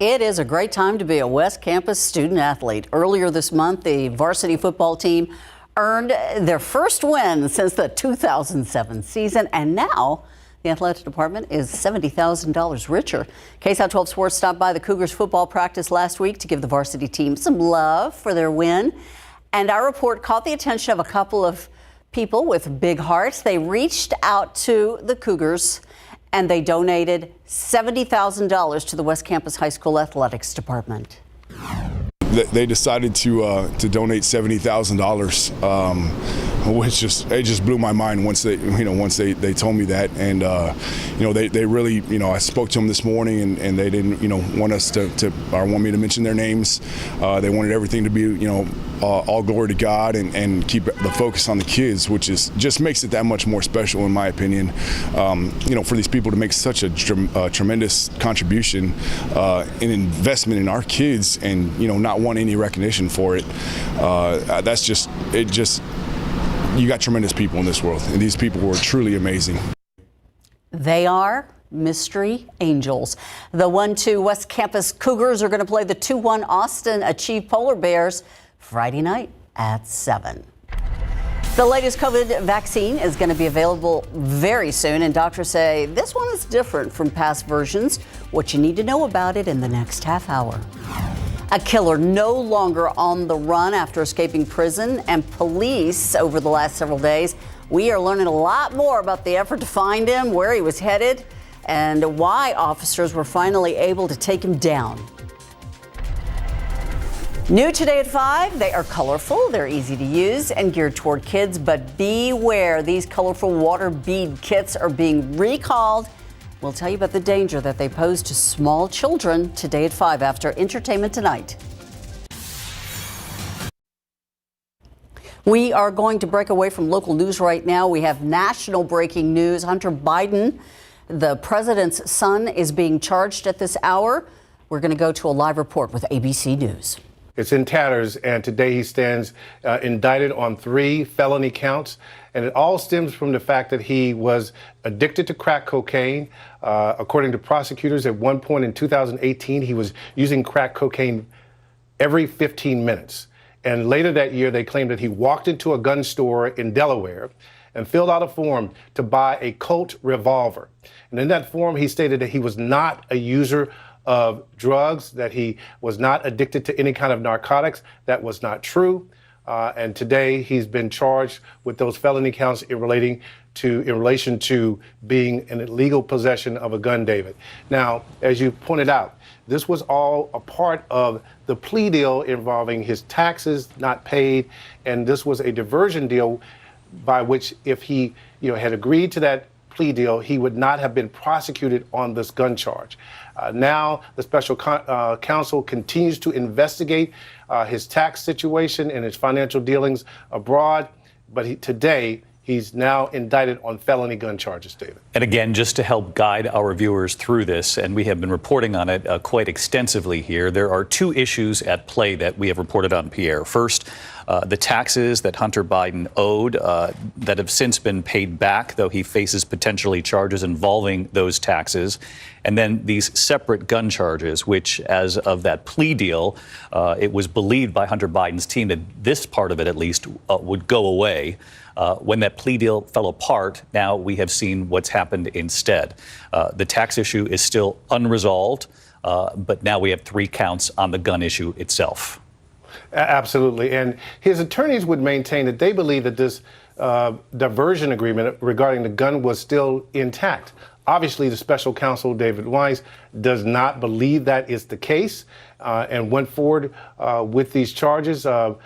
It is a great time to be a West Campus student athlete. Earlier this month, the varsity football team earned their first win since the 2007 season, and now the athletic department is $70,000 richer. KSAT12 Sports stopped by the Cougars football practice last week to give the varsity team some love for their win. And our report caught the attention of a couple of people with big hearts. They reached out to the Cougars and they donated $70,000 to the West Campus High School Athletics Department. They decided to donate $70,000, which just blew my mind once they told me that. And they really, I spoke to them this morning, and they didn't want us to want me to mention their names. They wanted everything to be all glory to God and keep the focus on the kids, which just makes it that much more special, in my opinion. For these people to make such a tremendous contribution, an investment in our kids, and not want any recognition for it. You got tremendous people in this world, and these people were truly amazing. They are Mystery Angels. The 1-2 West Campus Cougars are going to play the 2-1 Austin Achieve Polar Bears Friday night at 7. The latest COVID vaccine is going to be available very soon, and doctors say this one is different from past versions. What you need to know about it in the next half hour. A killer no longer on the run after escaping prison, and police over the last several days. We are learning a lot more about the effort to find him, where he was headed, and why officers were finally able to take him down. New today at 5, they are colorful, they're easy to use, and geared toward kids, but beware, these colorful water bead kits are being recalled. We'll tell you about the danger that they pose to small children today at 5 after Entertainment Tonight. We are going to break away from local news right now. We have national breaking news. Hunter Biden, the president's son, is being charged at this hour. We're going to go to a live report with ABC News. It's in tatters, and today he stands indicted on 3 felony counts. And it all stems from the fact that he was addicted to crack cocaine. According to prosecutors, at one point in 2018, he was using crack cocaine every 15 minutes. And later that year, they claimed that he walked into a gun store in Delaware and filled out a form to buy a Colt revolver. And in that form, he stated that he was not a user of drugs, that he was not addicted to any kind of narcotics. That was not true. And today he's been charged with those felony counts in relation to being in illegal possession of a gun, David. Now, as you pointed out, this was all a part of the plea deal involving his taxes not paid, and this was a diversion deal by which if he had agreed to that plea deal, he would not have been prosecuted on this gun charge. Now, the special counsel continues to investigate his tax situation and his financial dealings abroad. But today, he's now indicted on felony gun charges, David. And again, just to help guide our viewers through this, and we have been reporting on it quite extensively here, there are 2 issues at play that we have reported on, Pierre. First, the taxes that Hunter Biden owed that have since been paid back, though he faces potentially charges involving those taxes. And then these separate gun charges, which, as of that plea deal, it was believed by Hunter Biden's team that this part of it, at least, would go away. When that plea deal fell apart, now we have seen what's happened instead. The tax issue is still unresolved, but now we have 3 counts on the gun issue itself. Absolutely. And his attorneys would maintain that they believe that this diversion agreement regarding the gun was still intact. Obviously, the special counsel, David Weiss, does not believe that is the case and went forward with these charges. I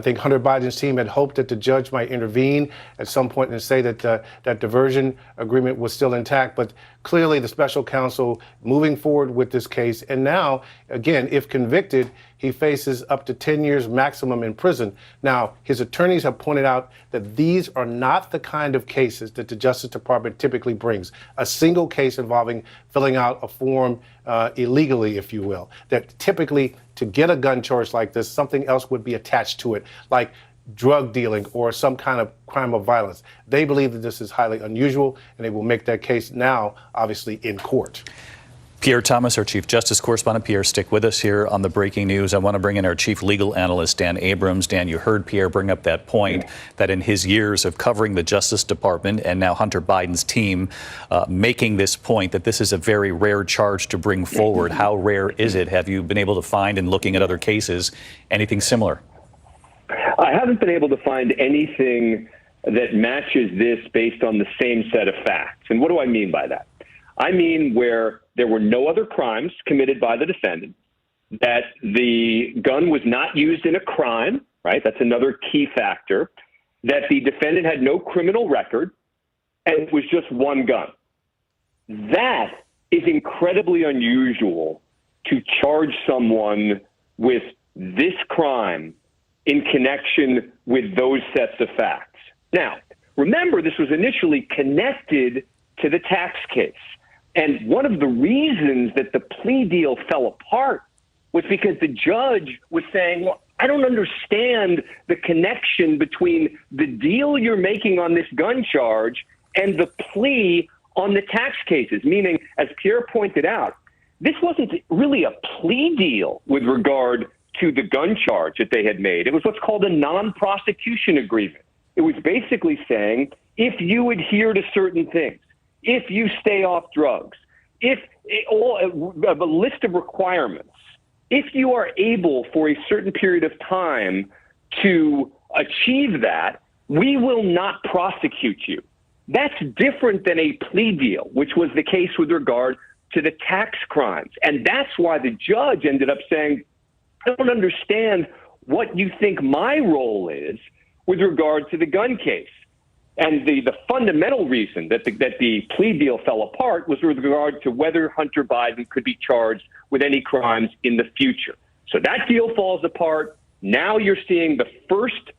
think Hunter Biden's team had hoped that the judge might intervene at some point and say that that diversion agreement was still intact. But clearly, the special counsel moving forward with this case. And now, again, if convicted, he faces up to 10 years maximum in prison. Now, his attorneys have pointed out that these are not the kind of cases that the Justice Department typically brings. A single case involving filling out a form illegally, if you will, that typically to get a gun charge like this, something else would be attached to it, like drug dealing or some kind of crime of violence. They believe that this is highly unusual, and they will make that case now, obviously, in court. Pierre Thomas, our Chief Justice Correspondent. Pierre, stick with us here on the breaking news. I want to bring in our Chief Legal Analyst, Dan Abrams. Dan, you heard Pierre bring up that point that in his years of covering the Justice Department and now Hunter Biden's team, making this point that this is a very rare charge to bring forward. How rare is it? Have you been able to find, in looking at other cases, anything similar? I haven't been able to find anything that matches this based on the same set of facts. And what do I mean by that? I mean where there were no other crimes committed by the defendant, that the gun was not used in a crime, right? That's another key factor, that the defendant had no criminal record, and it was just one gun. That is incredibly unusual to charge someone with this crime in connection with those sets of facts. Now, remember, this was initially connected to the tax case. And one of the reasons that the plea deal fell apart was because the judge was saying, well, I don't understand the connection between the deal you're making on this gun charge and the plea on the tax cases. Meaning, as Pierre pointed out, this wasn't really a plea deal with regard to the gun charge that they had made. It was what's called a non-prosecution agreement. It was basically saying, if you adhere to certain things, if you stay off drugs, if a list of requirements, if you are able for a certain period of time to achieve that, we will not prosecute you. That's different than a plea deal, which was the case with regard to the tax crimes. And that's why the judge ended up saying, I don't understand what you think my role is with regard to the gun case. And the fundamental reason that the plea deal fell apart was with regard to whether Hunter Biden could be charged with any crimes in the future. So that deal falls apart. Now you're seeing the first,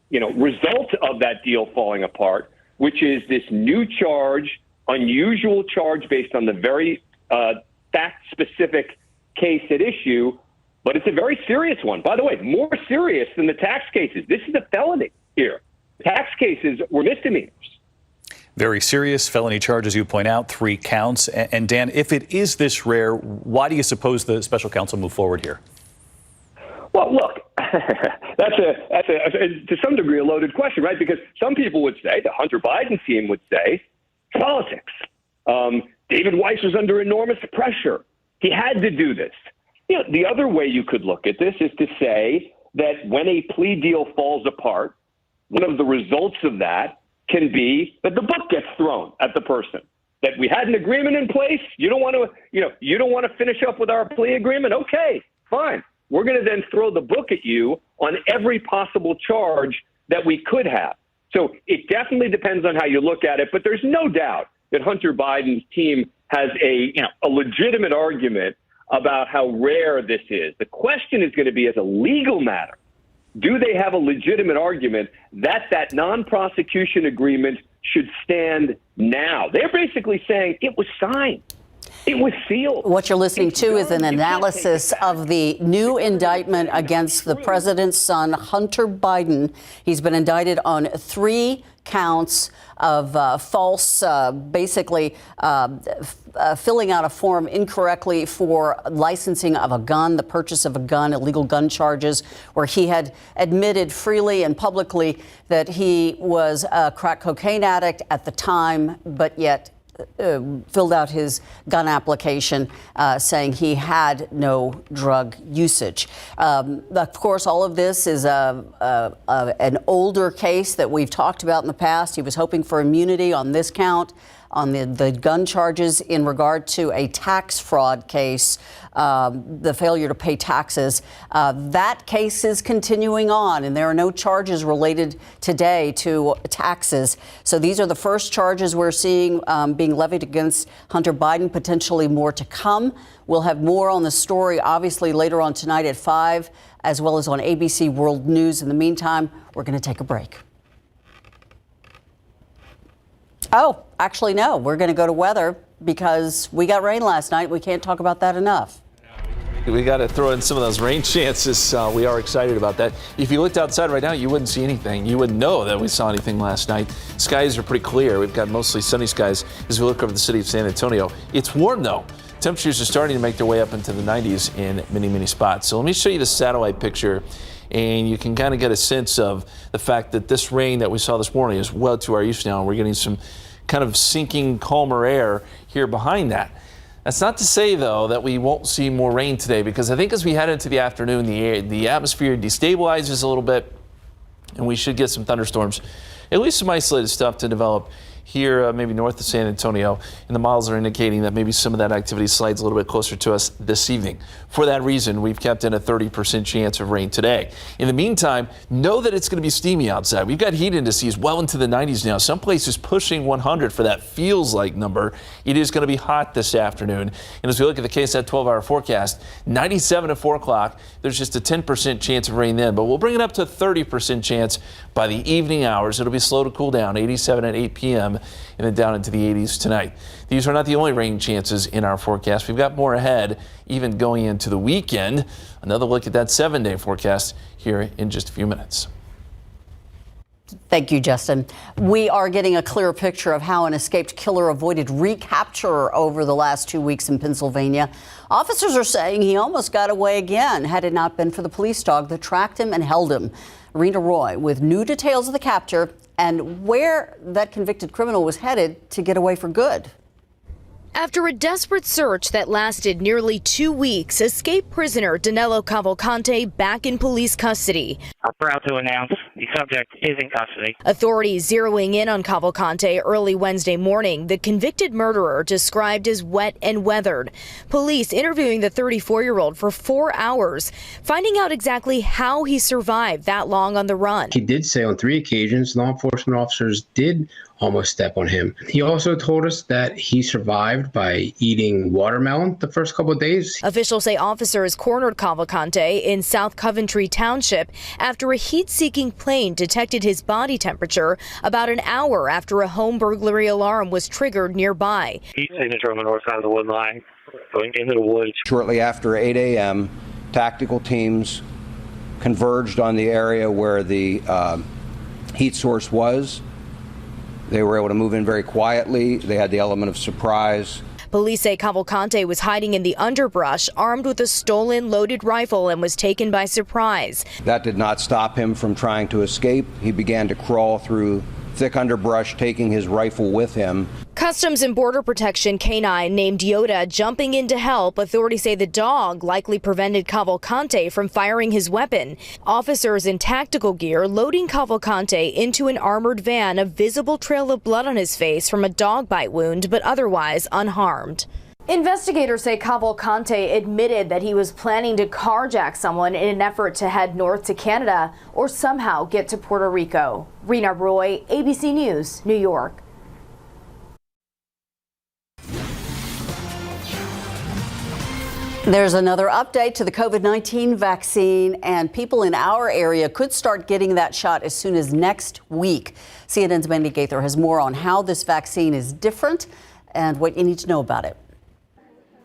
result of that deal falling apart, which is this new charge, unusual charge based on the very fact-specific case at issue. But it's a very serious one. By the way, more serious than the tax cases. This is a felony here. Tax cases were misdemeanors. Very serious felony charges, you point out, 3 counts. And Dan, if it is this rare, why do you suppose the special counsel moved forward here? Well, look, that's to some degree a loaded question, right? Because some people would say, the Hunter Biden team would say, it's politics. David Weiss was under enormous pressure. He had to do this. The other way you could look at this is to say that when a plea deal falls apart, one of the results of that can be that the book gets thrown at the person. That we had an agreement in place. You don't want to finish up with our plea agreement. Okay, fine. We're going to then throw the book at you on every possible charge that we could have. So it definitely depends on how you look at it. But there's no doubt that Hunter Biden's team has a legitimate argument about how rare this is. The question is going to be, as a legal matter, do they have a legitimate argument that non-prosecution agreement should stand now? They're basically saying it was signed. It was sealed. What you're listening to is an analysis of the new indictment against the president's son, Hunter Biden. He's been indicted on 3 counts of false, basically filling out a form incorrectly for licensing of a gun, the purchase of a gun, illegal gun charges, where he had admitted freely and publicly that he was a crack cocaine addict at the time, but yet filled out his gun application saying he had no drug usage. Of course, all of this is an older case that we've talked about in the past. He was hoping for immunity on this count, on the gun charges in regard to a tax fraud case, the failure to pay taxes. That case is continuing on, and there are no charges related today to taxes. So these are the first charges we're seeing being levied against Hunter Biden, potentially more to come. We'll have more on the story, obviously, later on tonight at 5, as well as on ABC World News. In the meantime, we're going to take a break. Oh, actually, no. We're going to go to weather because we got rain last night. We can't talk about that enough. We got to throw in some of those rain chances. We are excited about that. If you looked outside right now, you wouldn't see anything. You wouldn't know that we saw anything last night. Skies are pretty clear. We've got mostly sunny skies as we look over the city of San Antonio. It's warm, though. temperatures are starting to make their way up into the 90s in many spots. So let me show you the satellite picture, and you can kind of get a sense of the fact that this rain that we saw this morning is well to our east now, and we're getting some kind of sinking, calmer air here behind that. That's not to say, though, that we won't see more rain today, because I think as we head into the afternoon, the atmosphere destabilizes a little bit, and we should get some thunderstorms, at least some isolated stuff to develop here, maybe north of San Antonio, and the models are indicating that maybe some of that activity slides a little bit closer to us this evening. For that reason, we've kept in a 30% chance of rain today. In the meantime, know that it's going to be steamy outside. We've got heat indices well into the 90s now. Some places pushing 100 for that feels like number. It is going to be hot this afternoon. And as we look at the KSAT 12-hour forecast, 97 at 4 o'clock, there's just a 10% chance of rain then, but we'll bring it up to a 30% chance by the evening hours. It'll be slow to cool down, 87 at 8 p.m. and then down into the 80s tonight. These are not the only rain chances in our forecast. We've got more ahead, even going into the weekend. Another look at that 7-day forecast here in just a few minutes. Thank you, Justin. We are getting a clearer picture of how an escaped killer avoided recapture over the last 2 weeks in Pennsylvania. Officers are saying he almost got away again had it not been for the police dog that tracked him and held him. Rena Roy with new details of the capture and where that convicted criminal was headed to get away for good. After a desperate search that lasted nearly 2 weeks, escaped prisoner Danilo Cavalcante back in police custody. I'm proud to announce the subject is in custody. Authorities zeroing in on Cavalcante early Wednesday morning, the convicted murderer described as wet and weathered. Police interviewing the 34-year-old for 4 hours, finding out exactly how he survived that long on the run. He did say on 3 occasions law enforcement officers did almost step on him. He also told us that he survived by eating watermelon the first couple of days. Officials say officers cornered Cavalcante in South Coventry Township after a heat-seeking plane detected his body temperature about an hour after a home burglary alarm was triggered nearby. Heat signature on the north side of the wood line, going into the woods. Shortly after 8 a.m., tactical teams converged on the area where the heat source was. They were able to move in very quietly. They had the element of surprise. Police say Cavalcante was hiding in the underbrush, armed with a stolen loaded rifle, and was taken by surprise. That did not stop him from trying to escape. He began to crawl through thick underbrush, taking his rifle with him. Customs and Border Protection canine named Yoda jumping in to help. Authorities say the dog likely prevented Cavalcante from firing his weapon. Officers in tactical gear loading Cavalcante into an armored van, a visible trail of blood on his face from a dog bite wound, but otherwise unharmed. Investigators say Cavalcante admitted that he was planning to carjack someone in an effort to head north to Canada or somehow get to Puerto Rico. Rena Roy, ABC News, New York. There's another update to the COVID-19 vaccine, and people in our area could start getting that shot as soon as next week. CNN's Mandy Gaither has more on how this vaccine is different and what you need to know about it.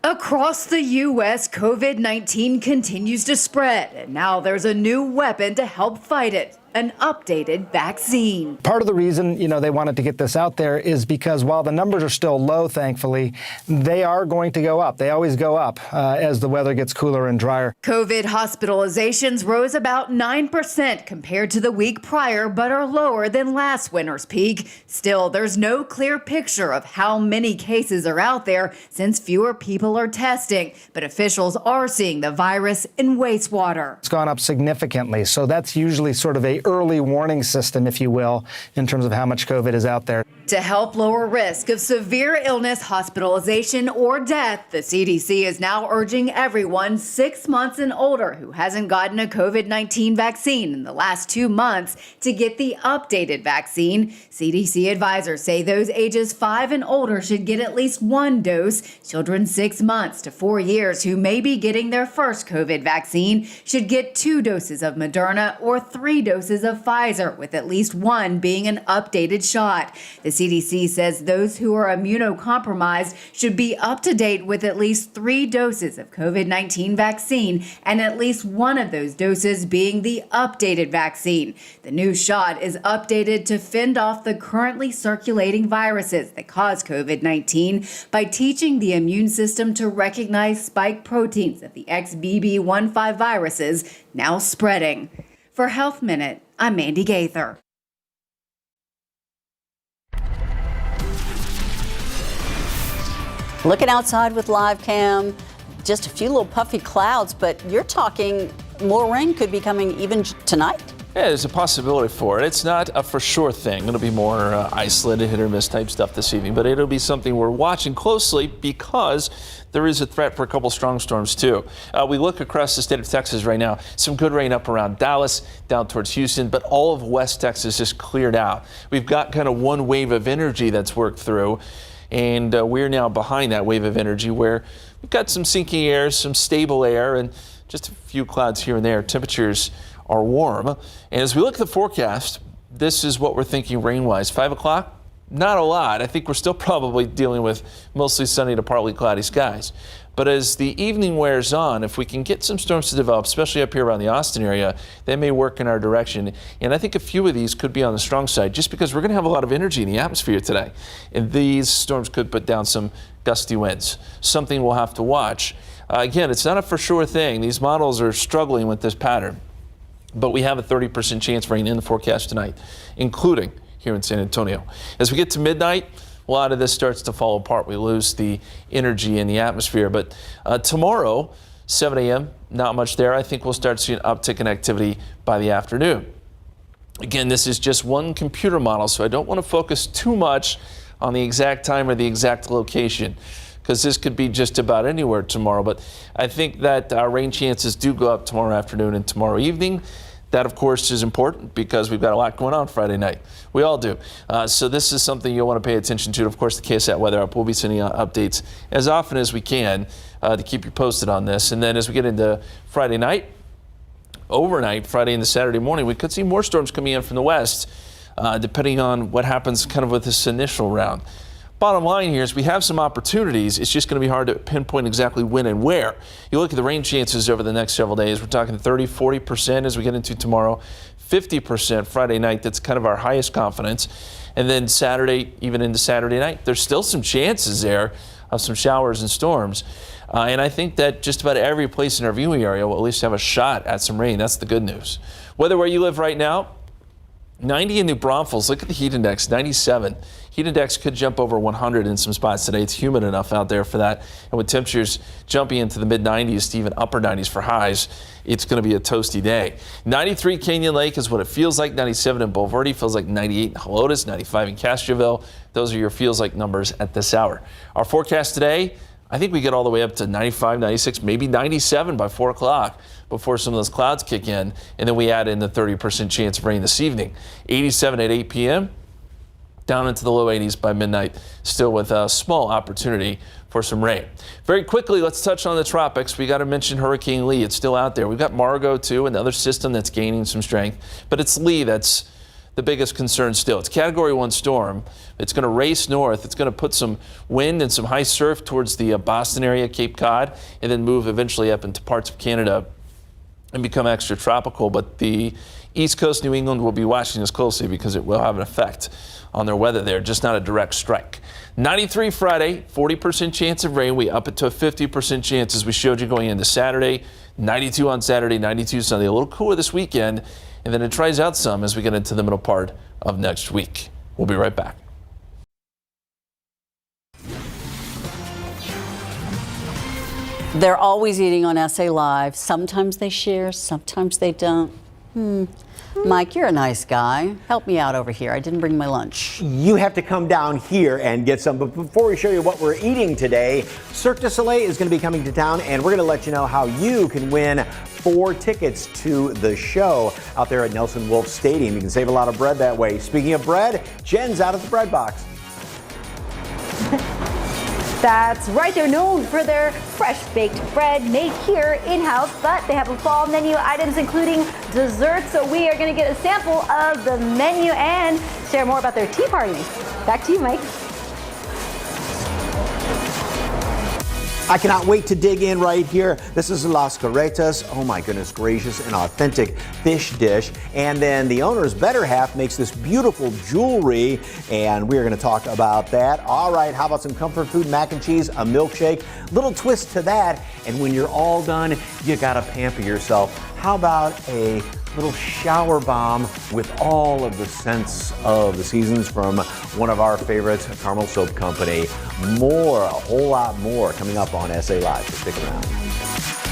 Across the U.S., COVID-19 continues to spread, and now there's a new weapon to help fight it. An updated vaccine. Part of the reason, they wanted to get this out there is because while the numbers are still low, thankfully, they are going to go up. They always go up as the weather gets cooler and drier. COVID hospitalizations rose about 9% compared to the week prior, but are lower than last winter's peak. Still, there's no clear picture of how many cases are out there since fewer people are testing. But officials are seeing the virus in wastewater. It's gone up significantly, so that's usually sort of a early warning system, if you will, in terms of how much COVID is out there. To help lower risk of severe illness, hospitalization, or death, the CDC is now urging everyone 6 months and older who hasn't gotten a COVID-19 vaccine in the last 2 months to get the updated vaccine. CDC advisors say those ages 5 and older should get at least 1 dose. Children 6 months to 4 years who may be getting their first COVID vaccine should get 2 doses of Moderna or 3 doses of Pfizer, with at least 1 being an updated shot. The CDC says those who are immunocompromised should be up to date with at least 3 doses of COVID-19 vaccine, and at least one of those doses being the updated vaccine. The new shot is updated to fend off the currently circulating viruses that cause COVID-19 by teaching the immune system to recognize spike proteins of the XBB.1.5 viruses now spreading. For Health Minute, I'm Mandy Gaither. Looking outside with live cam, just a few little puffy clouds, but you're talking more rain could be coming even tonight. Yeah, there's a possibility for it. It's not a for sure thing. It'll be more isolated hit or miss type stuff this evening, but it'll be something we're watching closely because there is a threat for a couple strong storms too. We look across the state of Texas right now, some good rain up around Dallas, down towards Houston, but all of West Texas is cleared out. We've got kind of one wave of energy that's worked through, and we're now behind that wave of energy where we've got some sinking air, some stable air, and just a few clouds here and there. Temperatures are warm. And as we look at the forecast, this is what we're thinking rain-wise. 5 o'clock, not a lot. I think we're still probably dealing with mostly sunny to partly cloudy skies. But as the evening wears on, if we can get some storms to develop, especially up here around the Austin area, they may work in our direction. And I think a few of these could be on the strong side just because we're going to have a lot of energy in the atmosphere today. And these storms could put down some gusty winds, something we'll have to watch. Again, it's not a for sure thing. These models are struggling with this pattern. But we have a 30% chance of rain in the forecast tonight, including here in San Antonio. As we get to midnight, a lot of this starts to fall apart. We lose the energy in the atmosphere. But tomorrow, 7 a.m., not much there. I think we'll start seeing an uptick in activity by the afternoon. Again, this is just one computer model, so I don't want to focus too much on the exact time or the exact location, because this could be just about anywhere tomorrow. But I think that our rain chances do go up tomorrow afternoon and tomorrow evening. That, of course, is important because we've got a lot going on Friday night. We all do. So this is something you'll want to pay attention to. Of course, the KSAT weather app. We'll be sending out updates as often as we can to keep you posted on this. And then as we get into Friday night, overnight, Friday into Saturday morning, we could see more storms coming in from the west, depending on what happens kind of with this initial round. Bottom line here is we have some opportunities. It's just going to be hard to pinpoint exactly when and where. You look at the rain chances over the next several days. We're talking 30, 40% as we get into tomorrow, 50% Friday night. That's kind of our highest confidence. And then Saturday, even into Saturday night, there's still some chances there of some showers and storms. And I think that just about every place in our viewing area will at least have a shot at some rain. That's the good news. Weather where you live right now, 90 in New Braunfels. Look at the heat index, 97. Heat index could jump over 100 in some spots today. It's humid enough out there for that. And with temperatures jumping into the mid-90s to even upper 90s for highs, it's going to be a toasty day. 93 Canyon Lake is what it feels like. 97 in Bulverde feels like 98 in Helotes, 95 in Castroville. Those are your feels like numbers at this hour. Our forecast today, I think we get all the way up to 95, 96, maybe 97 by 4 o'clock before some of those clouds kick in. And then we add in the 30% chance of rain this evening. 87 at 8 p.m., down into the low 80s by midnight, still with a small opportunity for some rain. Very quickly, let's touch on the tropics. We got to mention Hurricane Lee. It's still out there. We've got Margot, too, another system that's gaining some strength. But it's Lee that's the biggest concern still. It's a Category 1 storm. It's going to race north. It's going to put some wind and some high surf towards the Boston area, Cape Cod, and then move eventually up into parts of Canada and become extra tropical. But the East Coast, New England will be watching this closely because it will have an effect on their weather there, just not a direct strike. 93 Friday, 40% chance of rain. We up it to a 50% chance as we showed you going into Saturday. 92 on Saturday, 92 Sunday. A little cooler this weekend, and then it dries out some as we get into the middle part of next week. We'll be right back. They're always eating on SA Live. Sometimes they share, sometimes they don't. Mike, you're a nice guy. Help me out over here. I didn't bring my lunch. You have to come down here and get some. But before we show you what we're eating today, Cirque du Soleil is going to be coming to town, and we're going to let you know how you can win 4 tickets to the show out there at Nelson Wolff Stadium. You can save a lot of bread that way. Speaking of bread, Jen's out of the bread box. That's right, they're known for their fresh baked bread made here in-house, but they have a fall menu items including desserts, so we are going to get a sample of the menu and share more about their tea parties. Back to you, Mike. I cannot wait to dig in right here. This is Las Carretas. Oh my goodness gracious, an authentic fish dish. And then the owner's better half makes this beautiful jewelry, and we're going to talk about that. All right, how about some comfort food, mac and cheese, a milkshake, little twist to that. And when you're all done, you got to pamper yourself. How about a little shower bomb with all of the scents of the seasons from one of our favorites, Carmel Soap Company. More, a whole lot more coming up on SA Live, so stick around.